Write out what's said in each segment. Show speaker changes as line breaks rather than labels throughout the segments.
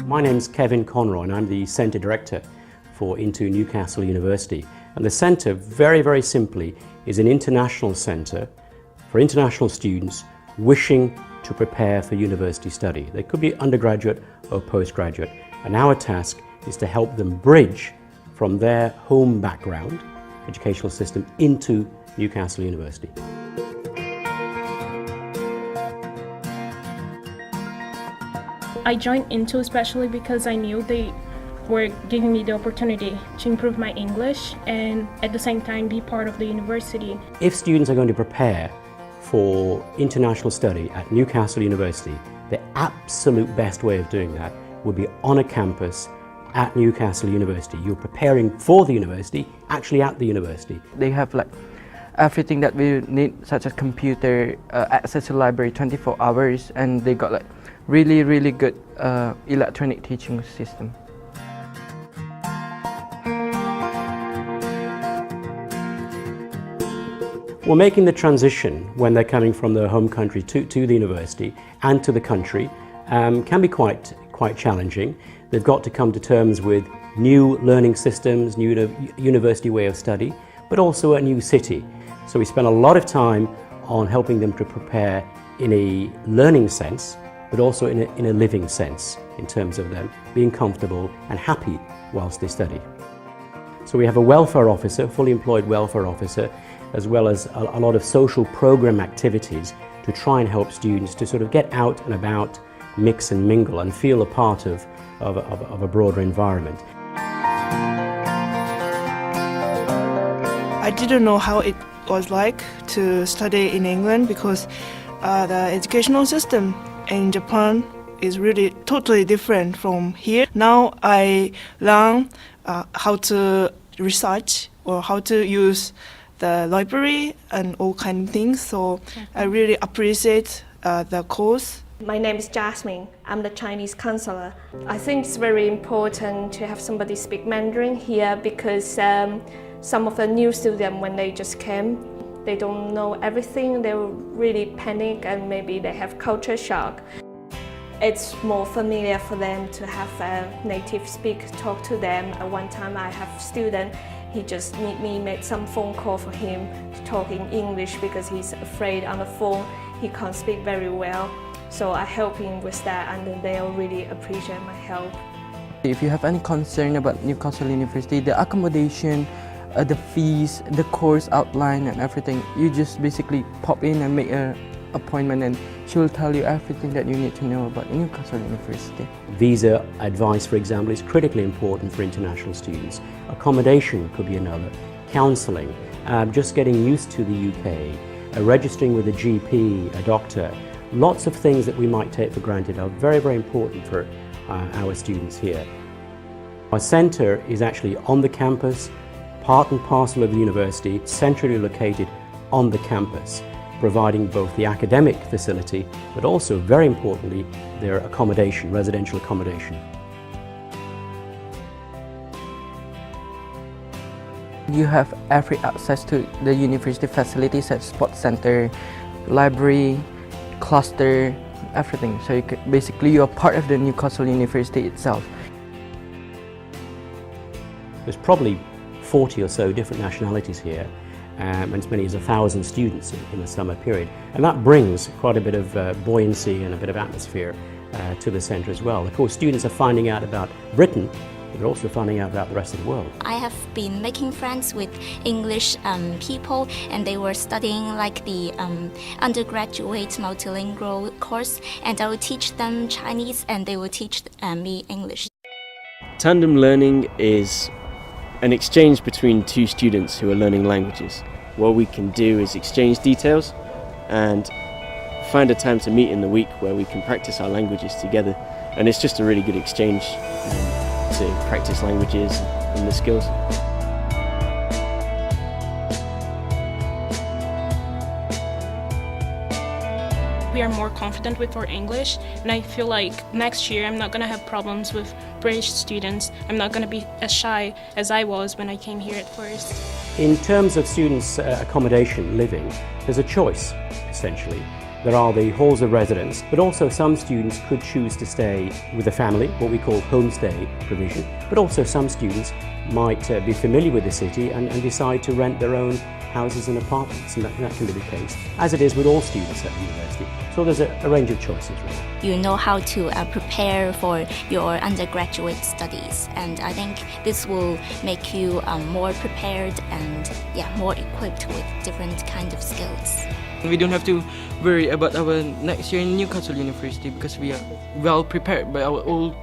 My name's Kevin Conroy and I'm the Centre Director for Into Newcastle University. And the Centre, very, very simply, is an international centre for international students wishing to prepare for university study. They could be undergraduate or postgraduate. And our task is to help them bridge from their home background, educational system, into Newcastle University.
I joined Into especially because I knew they were giving me the opportunity to improve my English and at the same time be part of the university.
If students are going to prepare for international study at Newcastle University, the absolute best way of doing that would be on a campus at Newcastle University. You're preparing for the university, actually at the university.
They have like everything that we need, such as computer, access to library 24 hours, and they got like really good electronic teaching system.
Well, making the transition when they're coming from their home country to the university and to the country can be quite challenging. They've got to come to terms with new learning systems, new university way of study, but also a new city. So we spend a lot of time on helping them to prepare in a learning sense, but also in a living sense, in terms of them being comfortable and happy whilst they study. So we have a welfare officer, fully employed welfare officer, as well as a lot of social program activities to try and help students to sort of get out and about, mix and mingle and feel a part of a broader environment.
I didn't know how it was like to study in England because the educational system in Japan is really totally different from here. Now I learn how to research or how to use the library and all kind of things, so I really appreciate the course.
My name is Jasmine. I'm the Chinese counselor. I think it's very important to have somebody speak Mandarin here because some of the new students, when they just came, they don't know everything, they will really panic and maybe they have culture shock. It's more familiar for them to have a native speaker talk to them. At one time I have a student, he just need me make some phone call for him to talk in English because he's afraid on the phone, he can't speak very well. So I help him with that and then they'll really appreciate my help.
If you have any concern about Newcastle University, the accommodation, the fees, the course outline and everything, you just basically pop in and make an appointment and she will tell you everything that you need to know about Newcastle University. Visa
advice, for example, is critically important for international students. Accommodation could be another. Counselling, just getting used to the UK, registering with a GP, a doctor. Lots of things that we might take for granted are very, very important for our students here. Our centre is actually on the campus, part and parcel of the university, centrally located on the campus, providing both the academic facility, but also, very importantly, their accommodation, residential accommodation.
You have every access to the university facilities such as sports center, library, cluster, everything. So basically you are part of the Newcastle University itself.
There's probably 40 or so different nationalities here, and as many as 1,000 students in the summer period. And that brings quite a bit of buoyancy and a bit of atmosphere to the centre as well. Of course, students are finding out about Britain, but they're also finding out about the rest of the world.
I have been making friends with English people, and they were studying like the undergraduate multilingual course, and I will teach them Chinese and they will teach me English.
Tandem learning is an exchange between two students who are learning languages. What we can do is exchange details and find a time to meet in the week where we can practice our languages together, and it's just a really good exchange to practice languages and the skills.
We are more confident with our English, and I feel like next year I'm not going to have problems with British students. I'm not going to be as shy as I was when I came here at first.
In terms of students' accommodation, living, there's a choice, essentially. There are the halls of residence, but also some students could choose to stay with a family, what we call homestay provision, but also some students might be familiar with the city and decide to rent their own houses and apartments, and that can be the case, as it is with all students at the university. So there's a range of choices, really.
You know how to prepare for your undergraduate studies, and I think this will make you more prepared and more equipped with different kinds of skills.
We don't have to worry about our next year in Newcastle University because we are well prepared by all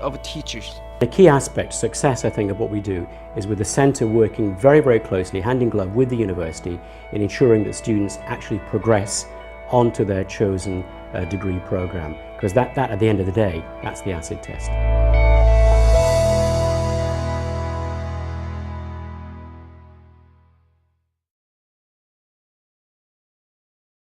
our teachers.
The key aspect, success, I think, of what we do is with the centre working very, very closely, hand in glove with the university in ensuring that students actually progress onto their chosen degree programme, because that, at the end of the day, that's the acid test.